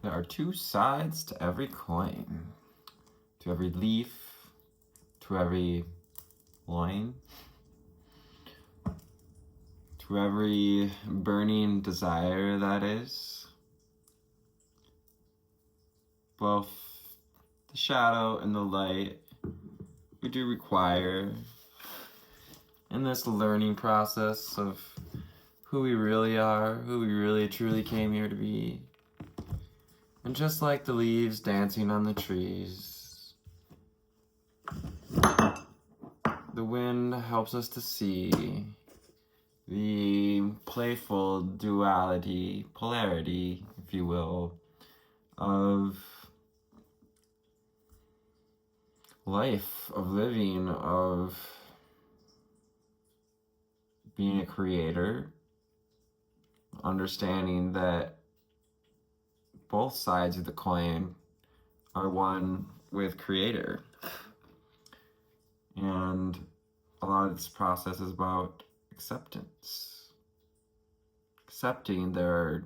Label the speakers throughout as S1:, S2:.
S1: There are two sides to every coin, to every leaf, to every loin, to every burning desire that is. Both the shadow and the light we do require in this learning process of who we really are, who we really truly came here to be. And just like the leaves dancing on the trees, the wind helps us to see the playful duality, polarity, if you will, of life, of living, of being a creator, understanding that both sides of the coin are one with creator. And a lot of this process is about acceptance. Accepting there are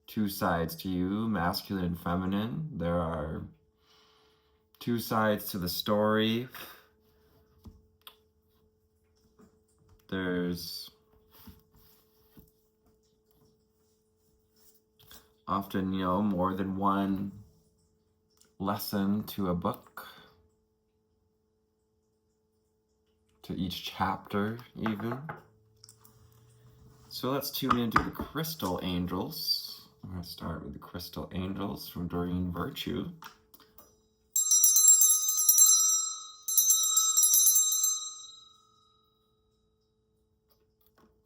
S1: two sides to you, masculine and feminine. There are two sides to the story. There's often, more than one lesson to a book, to each chapter even. So let's tune into the crystal angels. I'm going to start with the crystal angels from Doreen Virtue.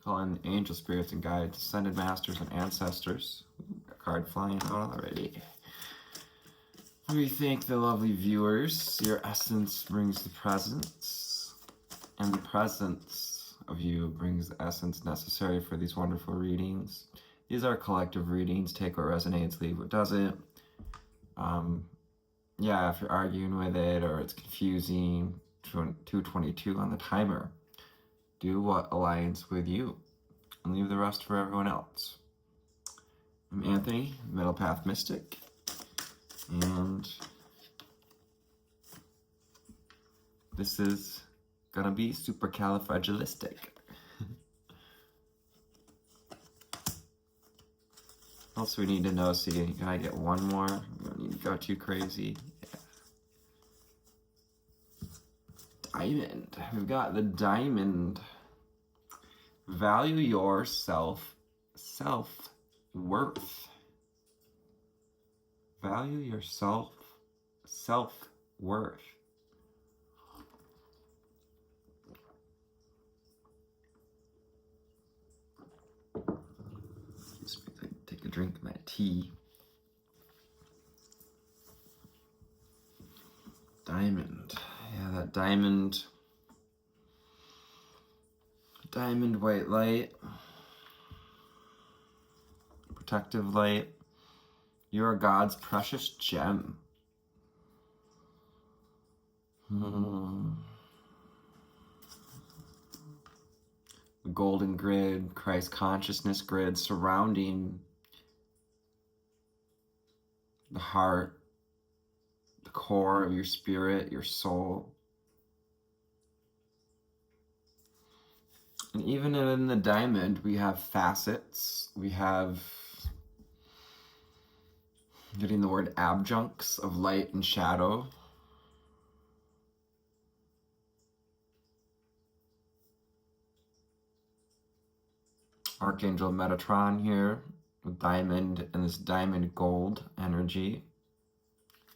S1: Calling the angel spirits and guides, ascended masters and ancestors. A card flying out already. We thank the lovely viewers. Your essence brings the presence, and the presence of you brings the essence necessary for these wonderful readings. These are collective readings. Take what resonates, leave what doesn't. If you're arguing with it or it's confusing, 222 on the timer. Do what aligns with you and leave the rest for everyone else. I'm Anthony, Middle Path Mystic, and this is gonna be supercalifragilistic. What else we need to know? See, can I get one more? We don't need to go too crazy. Diamond. We've got the diamond. Value your self-worth. Value your self-worth. Just take a drink of my tea. Diamond. Yeah, that diamond white light, protective light. You are God's precious gem. The golden grid, Christ consciousness grid surrounding the heart, the core of your spirit, your soul. And even in the diamond, we have facets. We have, getting the word adjuncts of light and shadow. Archangel Metatron here, with diamond and this diamond gold energy.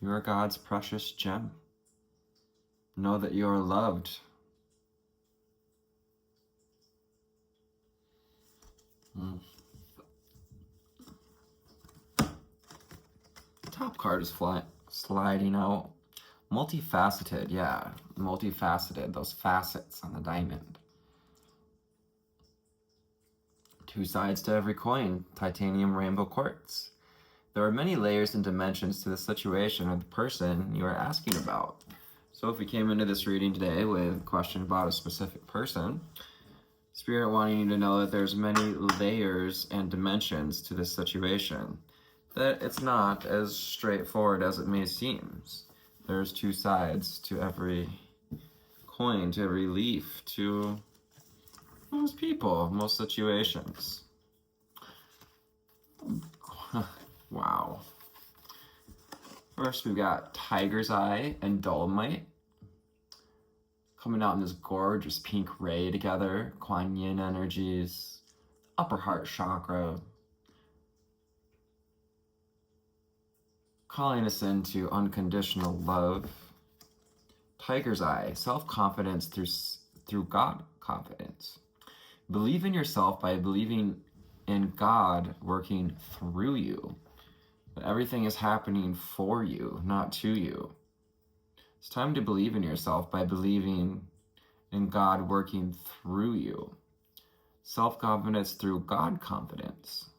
S1: You are God's precious gem. Know that you are loved. The top card is sliding out. Multifaceted, yeah. Multifaceted, those facets on the diamond. Two sides to every coin, titanium rainbow quartz. There are many layers and dimensions to the situation or the person you are asking about. So if we came into this reading today with a question about a specific person, Spirit wanting you to know that there's many layers and dimensions to this situation. that it's not as straightforward as it may seem. There's two sides to every coin, to every leaf, to most people, most situations. Wow. First, we've got Tiger's Eye and Dolomite coming out in this gorgeous pink ray together. Kuan Yin energies, upper heart chakra, calling us into unconditional love. Tiger's Eye, self-confidence through God confidence. Believe in yourself by believing in God working through you. That everything is happening for you, not to you. It's time to believe in yourself by believing in God working through you. Self-confidence through God confidence.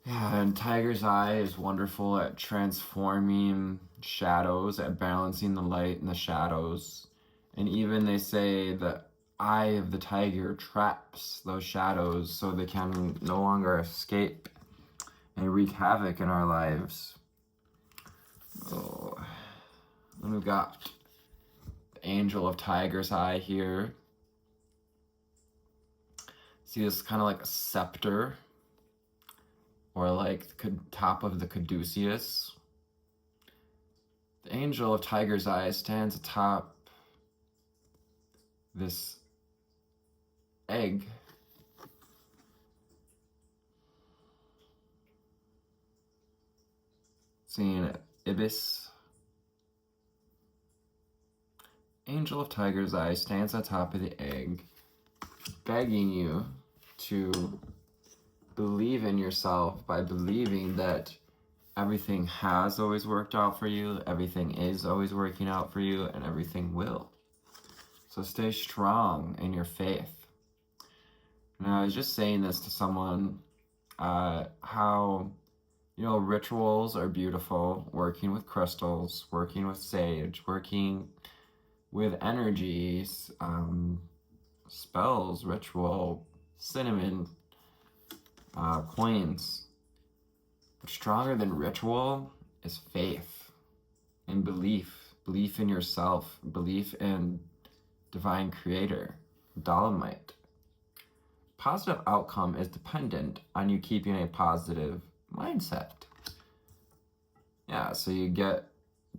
S1: Yeah, and Tiger's Eye is wonderful at transforming shadows, at balancing the light and the shadows. And even they say the eye of the tiger traps those shadows so they can no longer escape and wreak havoc in our lives. Oh. Then we've got the Angel of Tiger's Eye here. See this kind of like a scepter, or like the top of the caduceus. The Angel of Tiger's Eye stands atop this egg. Seeing ibis. Angel of Tiger's Eye stands on top of the egg, begging you to believe in yourself by believing that everything has always worked out for you, everything is always working out for you, and everything will. So stay strong in your faith. Now, I was just saying this to someone, how, rituals are beautiful, working with crystals, working with sage, working with energies, spells, ritual, cinnamon, coins. But stronger than ritual is faith and belief in yourself, belief in divine creator, Dolomite. Positive outcome is dependent on you keeping a positive mindset. Yeah, so you get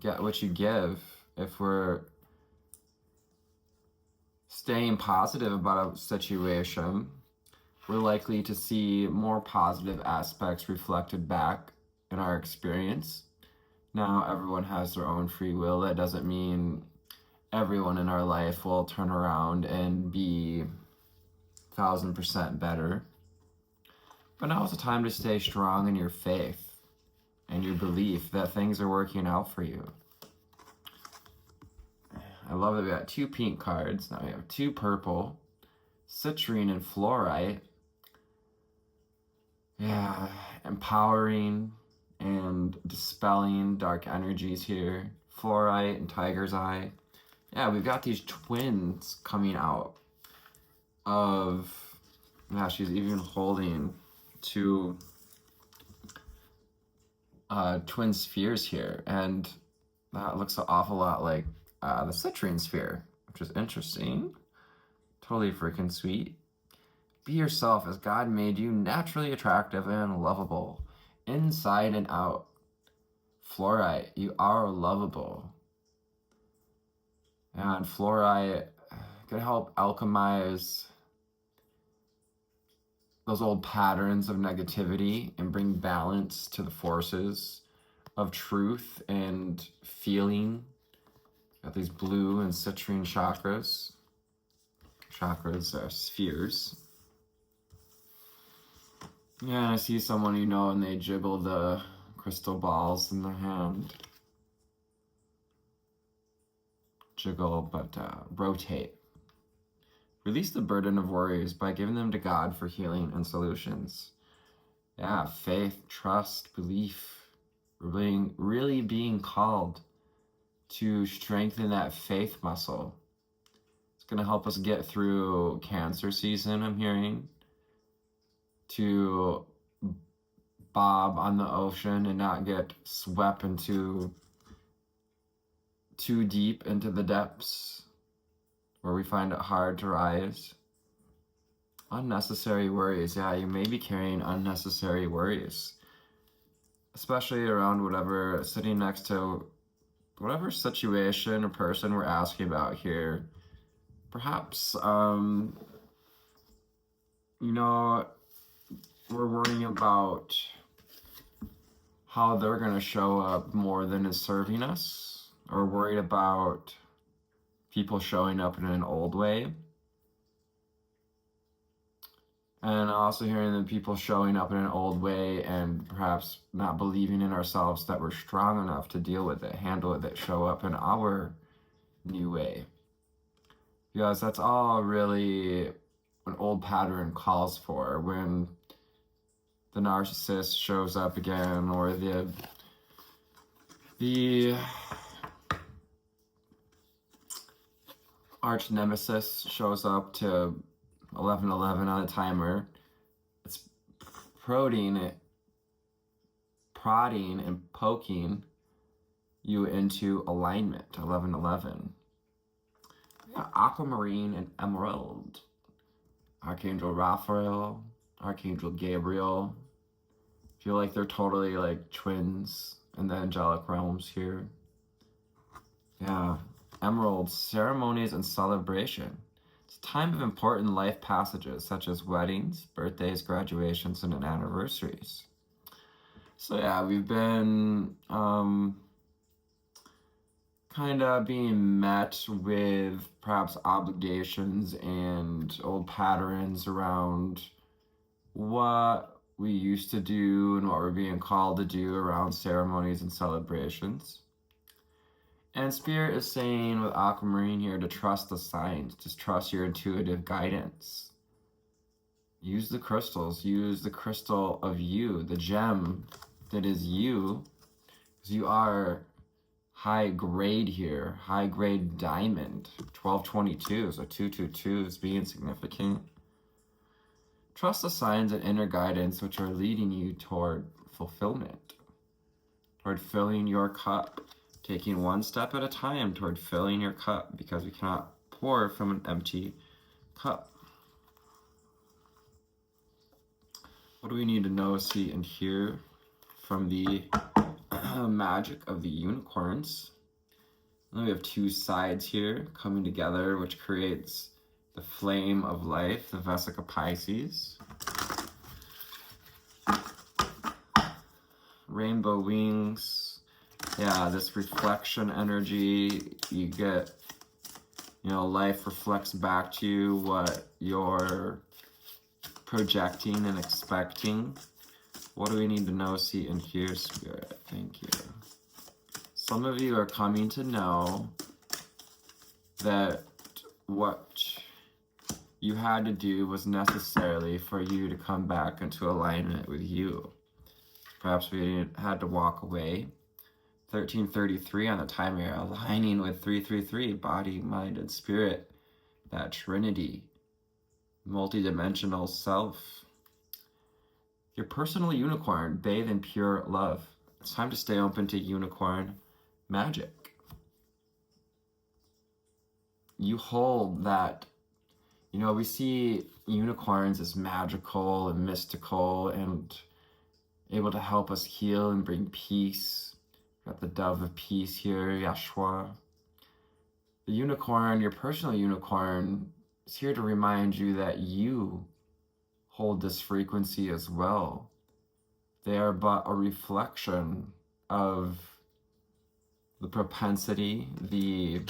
S1: what you give. If we're staying positive about a situation, we're likely to see more positive aspects reflected back in our experience. Now, everyone has their own free will. That doesn't mean everyone in our life will turn around and be 1,000% better. But now is the time to stay strong in your faith and your belief that things are working out for you. I love that we got 2 pink cards. Now we have 2 purple, citrine and fluorite. Yeah, empowering and dispelling dark energies here. Fluorite and Tiger's Eye. Yeah, we've got these twins coming out of, she's even holding 2 twin spheres here, and that looks an awful lot like the citrine sphere, which is interesting. Totally freaking sweet. Be yourself as God made you, naturally attractive and lovable, inside and out. Fluorite, you are lovable. And fluorite can help alchemize those old patterns of negativity and bring balance to the forces of truth and feeling. Got these blue and citrine chakras. Chakras are spheres. Yeah, and I see someone and they jiggle the crystal balls in their hand. Jiggle, but rotate. Release the burden of worries by giving them to God for healing and solutions. Yeah, faith, trust, belief. We're really being called to strengthen that faith muscle. It's going to help us get through cancer season, I'm hearing, to bob on the ocean and not get swept into too deep into the depths where we find it hard to rise. Unnecessary worries. Yeah, you may be carrying unnecessary worries, especially around whatever, sitting next to whatever situation or person we're asking about here. Perhaps, you know, we're worrying about how they're going to show up more than is serving us, or worried about people showing up in an old way. And also hearing the people showing up in an old way and perhaps not believing in ourselves that we're strong enough to deal with it, handle it, that show up in our new way. Because that's all really an old pattern calls for when the narcissist shows up again, or the arch nemesis shows up to 11:11 on a timer. It's prodding and poking you into alignment. 11:11. Yeah, aquamarine and emerald. Archangel Raphael, Archangel Gabriel. Feel like they're totally like twins in the angelic realms here. Yeah, emerald, ceremonies and celebration. It's a time of important life passages such as weddings, birthdays, graduations, and anniversaries. So yeah, we've been kind of being met with perhaps obligations and old patterns around what we used to do and what we're being called to do around ceremonies and celebrations. And Spirit is saying with Aquamarine here to trust the signs, just trust your intuitive guidance. Use the crystals, use the crystal of you, the gem that is you, because you are high grade here, high grade diamond, 1222, so 222 is being significant. Trust the signs and inner guidance which are leading you toward fulfillment, toward filling your cup, taking one step at a time toward filling your cup, because we cannot pour from an empty cup. What do we need to know, see, and hear from the magic of the unicorns? And we have two sides here coming together, which creates the flame of life, the Vesica Pisces. Rainbow wings. Yeah, this reflection energy, you get, life reflects back to you what you're projecting and expecting. What do we need to know, see, and hear, Spirit? Thank you. Some of you are coming to know that what you had to do was necessarily for you to come back into alignment with you. Perhaps we had to walk away. 1333 on the timer, aligning with 333, body, mind, and spirit. That trinity, multi-dimensional self. Your personal unicorn, bathe in pure love. It's time to stay open to unicorn magic. You hold that, we see unicorns as magical and mystical and able to help us heal and bring peace. Got the dove of peace here, Yeshua. The unicorn, your personal unicorn, is here to remind you that you hold this frequency as well. They are but a reflection of the propensity, the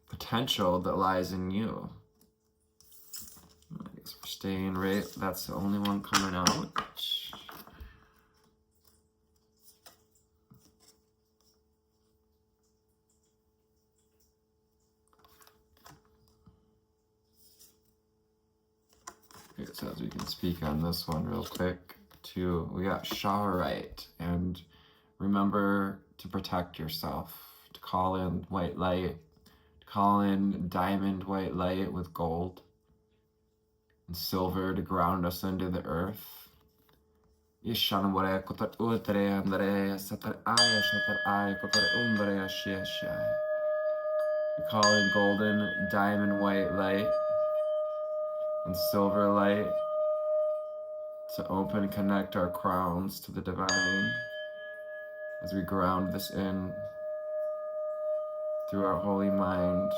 S1: potential that lies in you. I guess we're staying right. That's the only one coming out. It says we can speak on this one real quick too. We got shower right, and remember to protect yourself, to call in white light, to call in diamond white light with gold and silver to ground us into the earth. Ishanware kotar utre andre satar aya shatar aya kotar umbre shia shai. We call in golden, diamond white light and silver light to open and connect our crowns to the divine as we ground this in through our holy mind,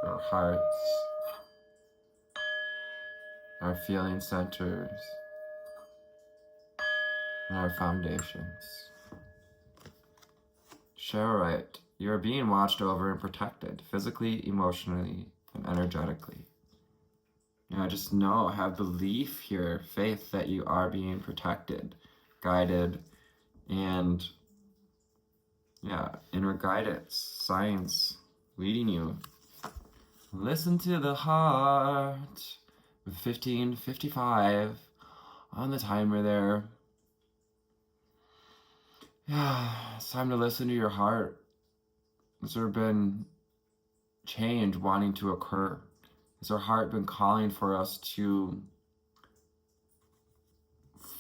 S1: through our hearts, our feeling centers, and our foundations. Sharite, you are being watched over and protected, physically, emotionally, and energetically. Just know, have belief here, faith that you are being protected, guided, and inner guidance, science leading you. Listen to the heart with 15:55 on the timer there. It's time to listen to your heart. Has there been change wanting to occur? Has our heart been calling for us to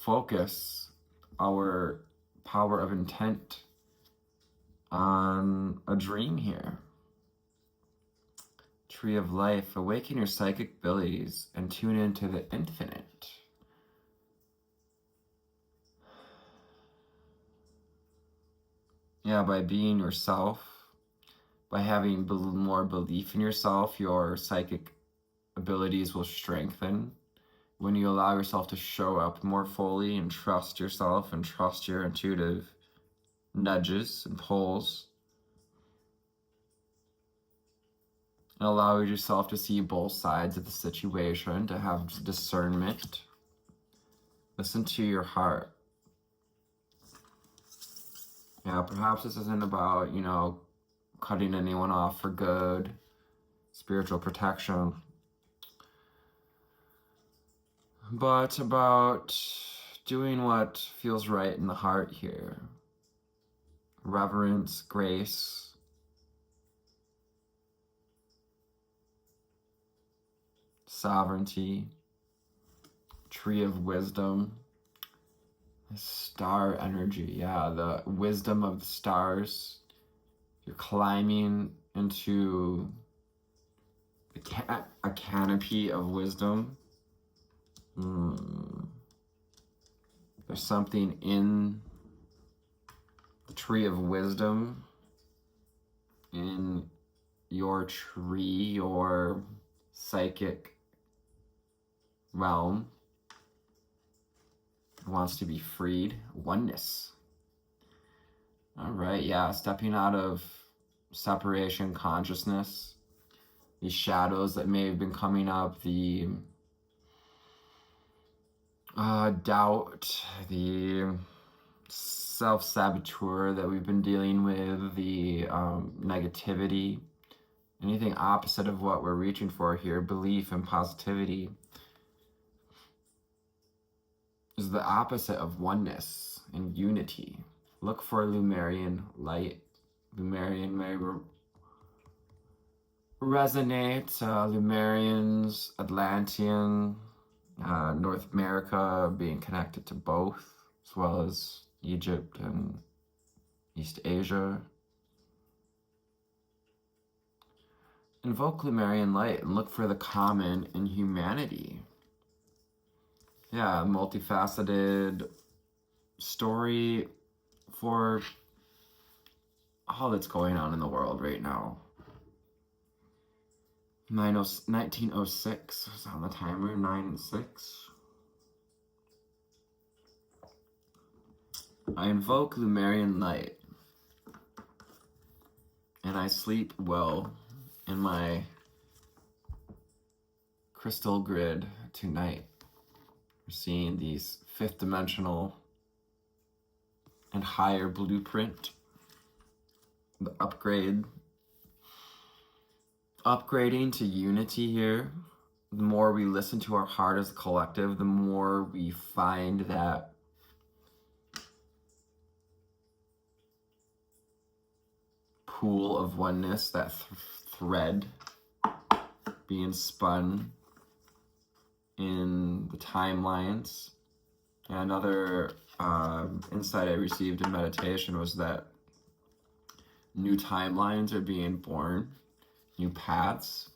S1: focus our power of intent on a dream here? Tree of life, awaken your psychic abilities and tune into the infinite. By being yourself, by having more belief in yourself, your psychic abilities will strengthen. When you allow yourself to show up more fully and trust yourself and trust your intuitive nudges and pulls, and allow yourself to see both sides of the situation, to have discernment. Listen to your heart. Perhaps this isn't about, cutting anyone off for good, spiritual protection, but about doing what feels right in the heart here. Reverence, grace, sovereignty, tree of wisdom, star energy. The wisdom of the stars. You're climbing into a canopy of wisdom. There's something in the tree of wisdom, in your tree, your psychic realm. It wants to be freed. Oneness. All right, stepping out of separation consciousness, these shadows that may have been coming up, the doubt, the self-saboteur that we've been dealing with, the negativity, anything opposite of what we're reaching for here, belief and positivity, is the opposite of oneness and unity. Look for Lemurian light. Lemurian may resonate. Lemurians, Atlantean, North America being connected to both, as well as Egypt and East Asia. Invoke Lemurian light and look for the common in humanity. Multifaceted story for all that's going on in the world right now. 1906 was on the timer, 9 and 6. I invoke Lemurian light, and I sleep well in my crystal grid tonight. We're seeing these fifth dimensional and higher blueprint, the upgrading to unity here. The more we listen to our heart as a collective, the more we find that pool of oneness, that thread being spun in the timelines Another insight I received in meditation was that new timelines are being born, new paths.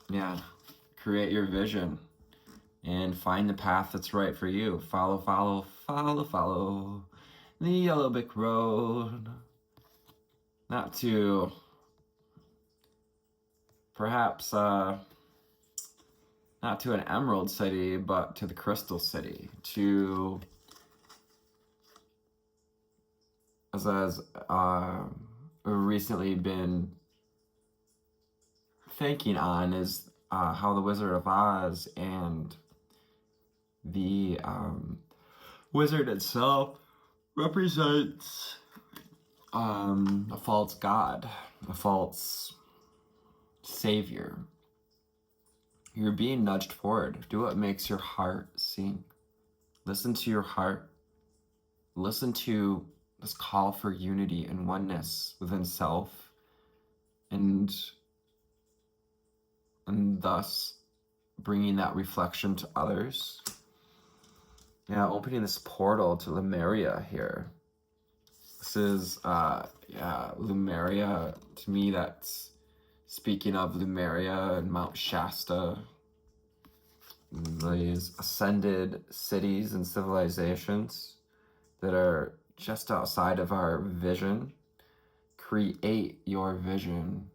S1: Yeah, create your vision and find the path that's right for you. Follow, follow, follow, follow the yellow brick road. Not to, perhaps, not to an emerald city, but to the crystal city. To, as recently been thinking on, is how the Wizard of Oz and the wizard itself represents a false god, a false savior. You're being nudged forward. Do what makes your heart sing. Listen to your heart. Listen to this call for unity and oneness within self, and thus bringing that reflection to others. Yeah, opening this portal to Lemuria here. This is, Lemuria. To me, that's speaking of Lemuria and Mount Shasta, these ascended cities and civilizations that are just outside of our vision. Create your vision.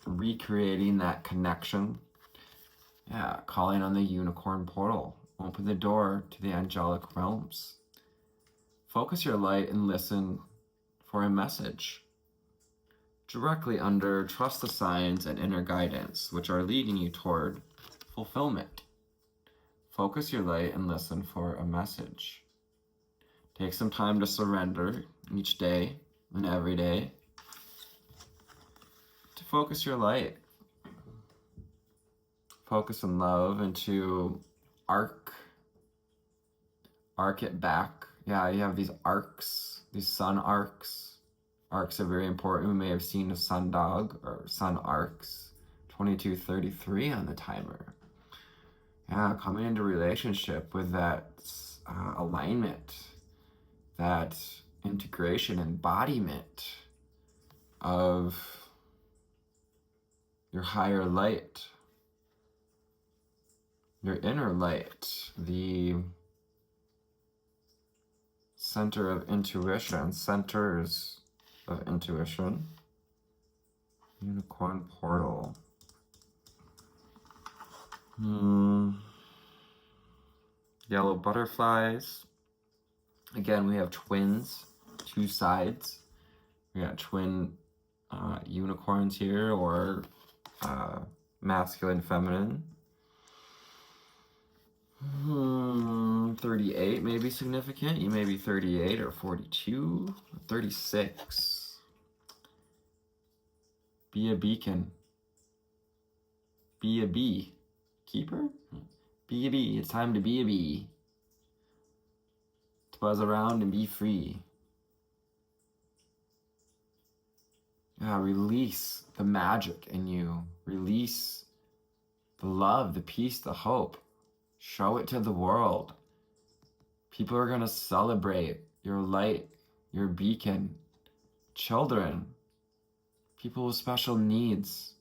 S1: Recreating that connection. Yeah, calling on the unicorn portal. Open the door to the angelic realms. Focus your light and listen for a message. Directly under, trust the signs and inner guidance, which are leading you toward fulfillment. Focus your light and listen for a message. Take some time to surrender each day and every day to focus your light. Focus in love and to arc it back. Yeah, you have these arcs, these sun arcs. Arcs are very important. We may have seen a sundog or sun arcs. 2233 on the timer. Yeah, coming into relationship with that alignment, that integration, embodiment of your higher light, your inner light, the center of intuition, centers of intuition. Unicorn portal. Yellow butterflies. Again, we have twins, two sides. We got twin unicorns here, or masculine, feminine. 38 may be significant. You may be 38 or 42, 36. Be a beacon. Be a bee. Keeper? Be a bee. It's time to be a bee. To buzz around and be free. Yeah, release the magic in you. Release the love, the peace, the hope. Show it to the world. People are going to celebrate your light, your beacon. Children, people with special needs,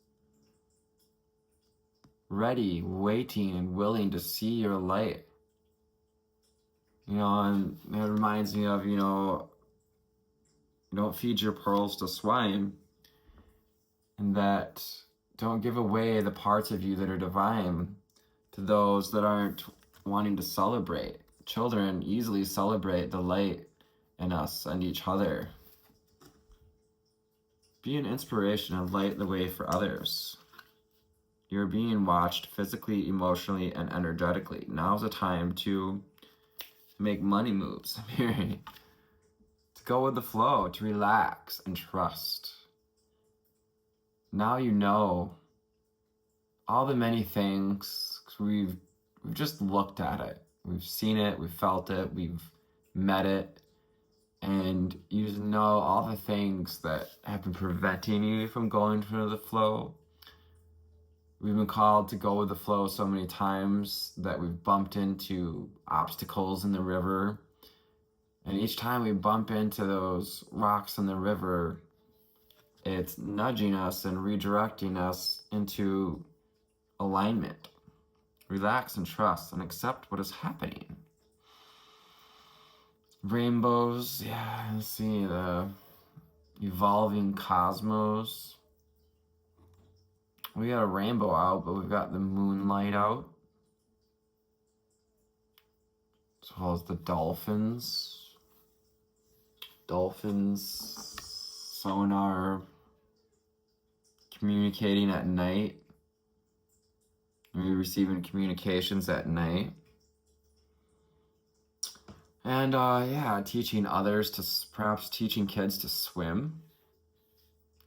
S1: ready, waiting, and willing to see your light. You know, and it reminds me of, don't feed your pearls to swine, and that don't give away the parts of you that are divine to those that aren't wanting to celebrate. Children easily celebrate the light in us and each other. Be an inspiration and light the way for others. You're being watched physically, emotionally, and energetically. Now's the time to make money moves. To go with the flow, to relax and trust. Now you know all the many things. We've just looked at it. We've seen it, we've felt it, we've met it, And you just know all the things that have been preventing you from going through the flow. We've been called to go with the flow so many times that we've bumped into obstacles in the river. And each time we bump into those rocks in the river, it's nudging us and redirecting us into alignment. Relax and trust and accept what is happening. Rainbows, yeah, I see the evolving cosmos. We got a rainbow out, but we've got the moonlight out. As well as the dolphins. Dolphins, sonar, communicating at night. We're receiving communications at night. And yeah, teaching others to, perhaps teaching kids to swim.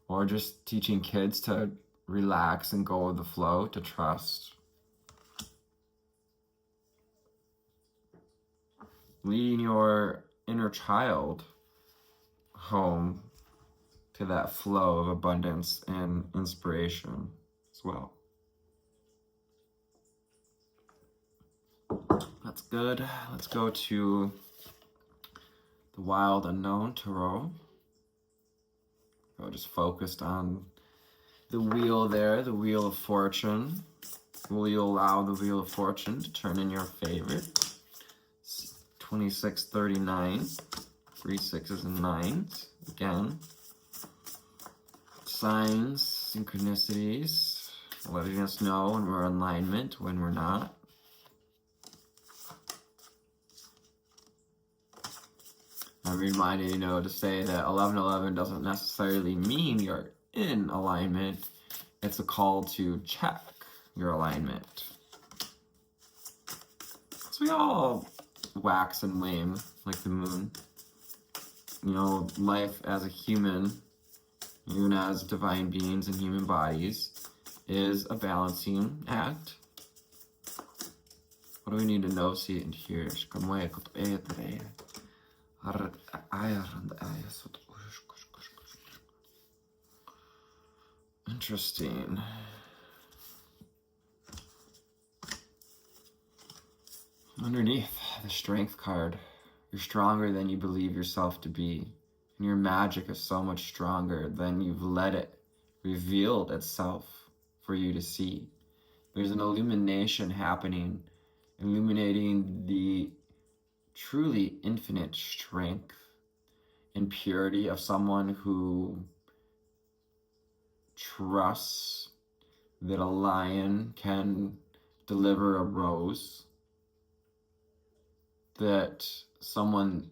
S1: Or just teaching kids to relax and go with the flow, to trust. Leading your inner child home to that flow of abundance and inspiration as well. That's good. Let's go to the Wild Unknown Tarot. Go just focused on the wheel there, the Wheel of Fortune. Will you allow the Wheel of Fortune to turn in your favor? 2639, 3 6s and 9s. Again, signs, synchronicities, letting us know when we're in alignment, when we're not. I'm reminded, to say that 1111 doesn't necessarily mean you're in alignment. It's a call to check your alignment. So we all wax and wane like the moon. Life as a human, even as divine beings in human bodies, is a balancing act. What do we need to know, see, and hear? Interesting. Underneath, the Strength card. You're stronger than you believe yourself to be. And your magic is so much stronger than you've let it reveal itself for you to see. There's an illumination happening, illuminating the truly infinite strength and purity of someone who trusts that a lion can deliver a rose, that someone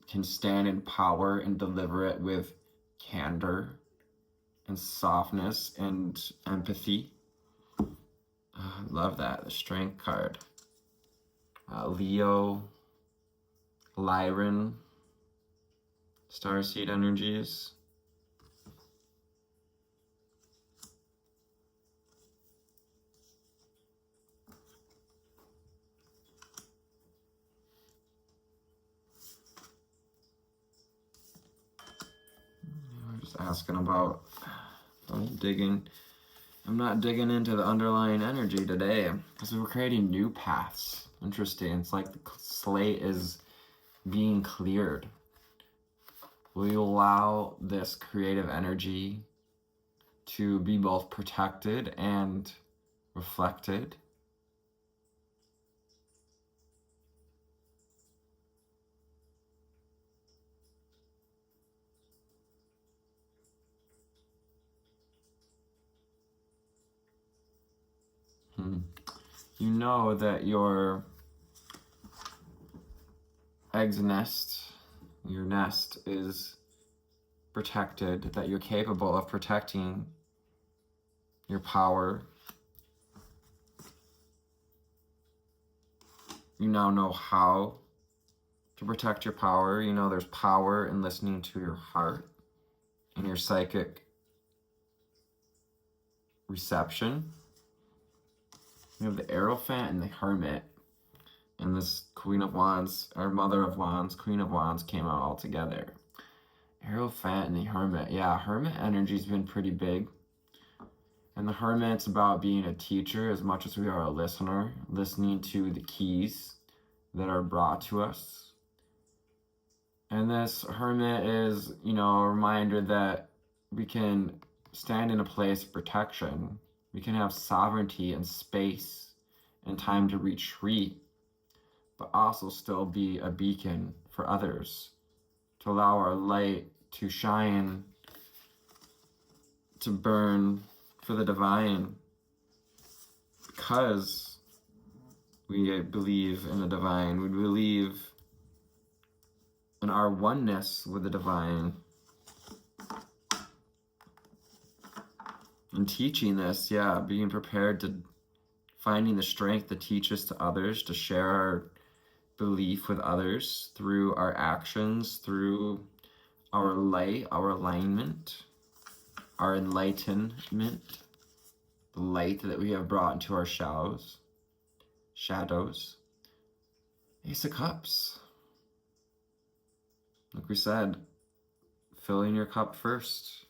S1: can stand in power and deliver it with candor and softness and empathy. I love that, the Strength card. Leo, Lyran, Starseed energies. We're just asking about, I'm not digging into the underlying energy today because we're creating new paths. Interesting. It's like the slate is being cleared. Will you allow this creative energy to be both protected and reflected? You know that your eggs nest, your nest is protected, that you're capable of protecting your power. You now know how to protect your power. There's power in listening to your heart and your psychic reception. You have the Hierophant and the Hermit. And this Queen of Wands, or Mother of Wands, Queen of Wands came out all together. Hierophant and the Hermit. Yeah, Hermit energy's been pretty big. And the Hermit's about being a teacher as much as we are a listener, listening to the keys that are brought to us. And this Hermit is, a reminder that we can stand in a place of protection. We can have sovereignty and space and time to retreat, but also still be a beacon for others, to allow our light to shine, to burn for the divine, because we believe in the divine. We believe in our oneness with the divine. And teaching this, being prepared to finding the strength to teach us to others, to share our belief with others through our actions, through our light, our alignment, our enlightenment, the light that we have brought into our shadows. Ace of Cups. Like we said, filling your cup first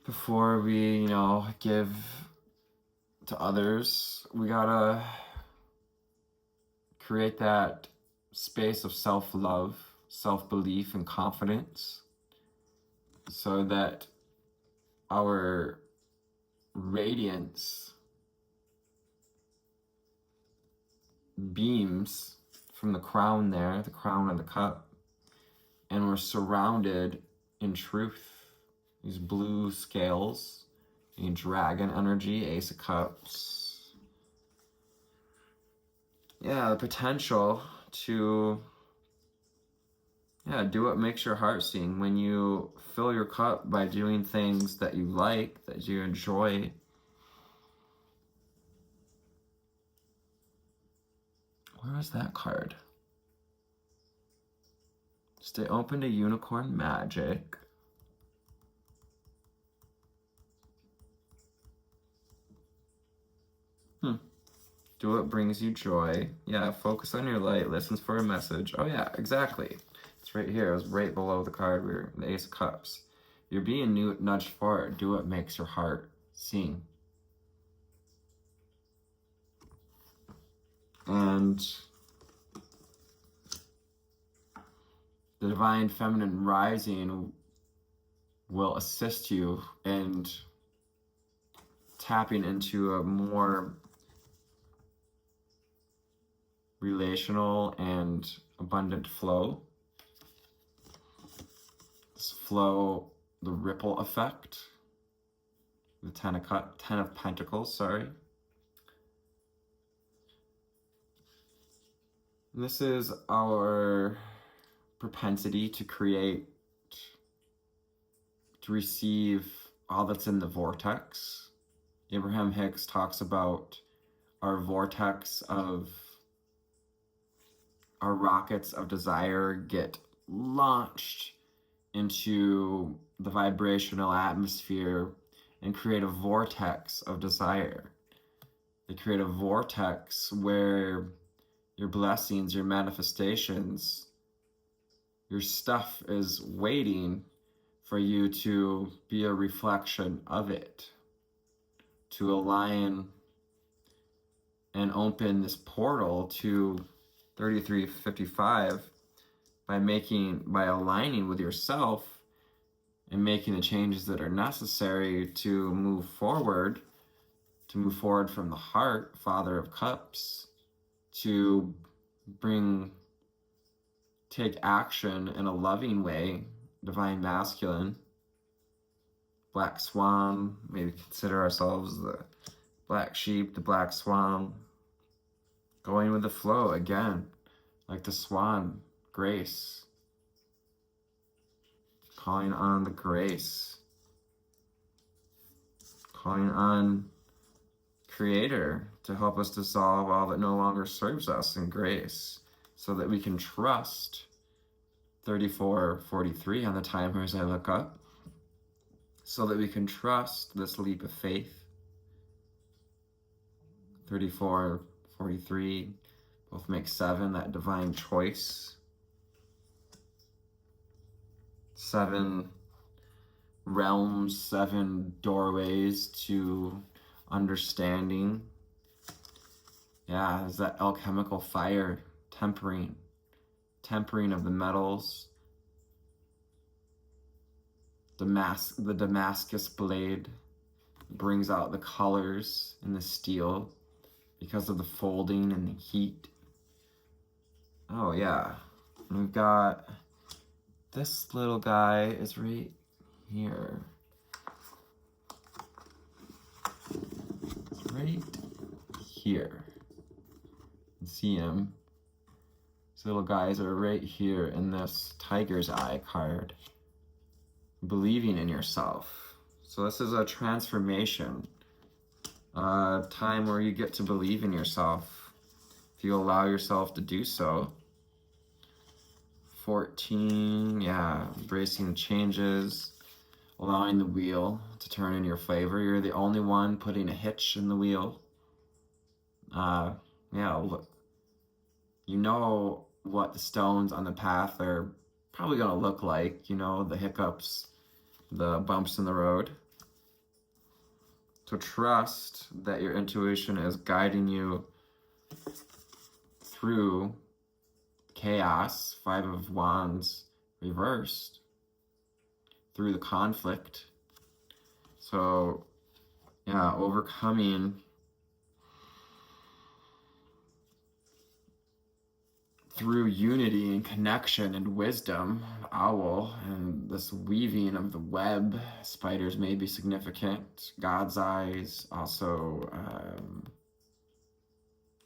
S1: before we, give to others. We gotta create that space of self-love, self-belief, and confidence, so that our radiance beams from the crown there, the crown of the cup, and we're surrounded in truth. These blue scales, a dragon energy, Ace of Cups. Yeah, the potential to do what makes your heart sing. When you fill your cup by doing things that you like, that you enjoy. Where is that card? Stay open to unicorn magic. Do what brings you joy. Yeah, focus on your light. Listens for a message. Oh yeah, exactly. It's right here. It was right below the card. The Ace of Cups. You're being nudged forward. Do what makes your heart sing. And the Divine Feminine Rising will assist you in tapping into a more relational and abundant flow. This flow, the ripple effect, the Ten of Pentacles, sorry. And this is our propensity to create, to receive all that's in the vortex. Abraham Hicks talks about our vortex of our rockets of desire get launched into the vibrational atmosphere and create a vortex of desire. They create a vortex where your blessings, your manifestations, your stuff is waiting for you to be a reflection of it, to align and open this portal to 3355 by aligning with yourself and making the changes that are necessary to move forward from the heart, Father of Cups, to take action in a loving way, Divine Masculine, Black Swan. Maybe consider ourselves the black sheep, the black swan, going with the flow again, like the swan, grace, calling on the grace, calling on Creator to help us dissolve all that no longer serves us in grace, so that we can trust 3443 on the timer as I look up, so that we can trust this leap of faith. 3443, Both make 7, that divine choice. 7 realms, 7 doorways to understanding. Yeah, there's that alchemical fire, tempering of the metals. The Damascus blade brings out the colors in the steel because of the folding and the heat. Oh yeah, and we've got this little guy is right here. It's right here. You can see him. These little guys are right here in this tiger's eye card. Believing in yourself. So this is a transformation. A time where you get to believe in yourself if you allow yourself to do so. 14, yeah, embracing the changes, allowing the wheel to turn in your favor. You're the only one putting a hitch in the wheel. Yeah, look, you know what the stones on the path are probably going to look like, you know, the hiccups, the bumps in the road. So trust that your intuition is guiding you through chaos, 5 of Wands reversed, through the conflict. So, yeah, overcoming through unity and connection and wisdom, owl, and this weaving of the web. Spiders may be significant. God's eyes, also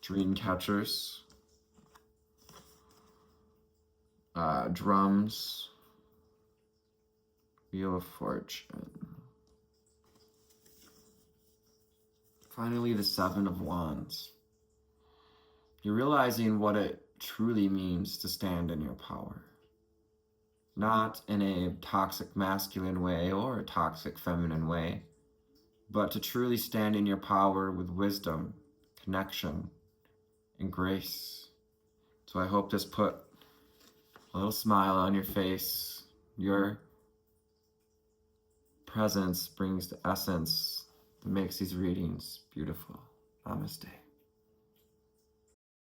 S1: dream catchers. Drums, Wheel of Fortune. Finally, the 7 of Wands. You're realizing what it truly means to stand in your power. Not in a toxic masculine way or a toxic feminine way, but to truly stand in your power with wisdom, connection, and grace. So I hope this put a little smile on your face. Your presence brings the essence that makes these readings beautiful. Namaste.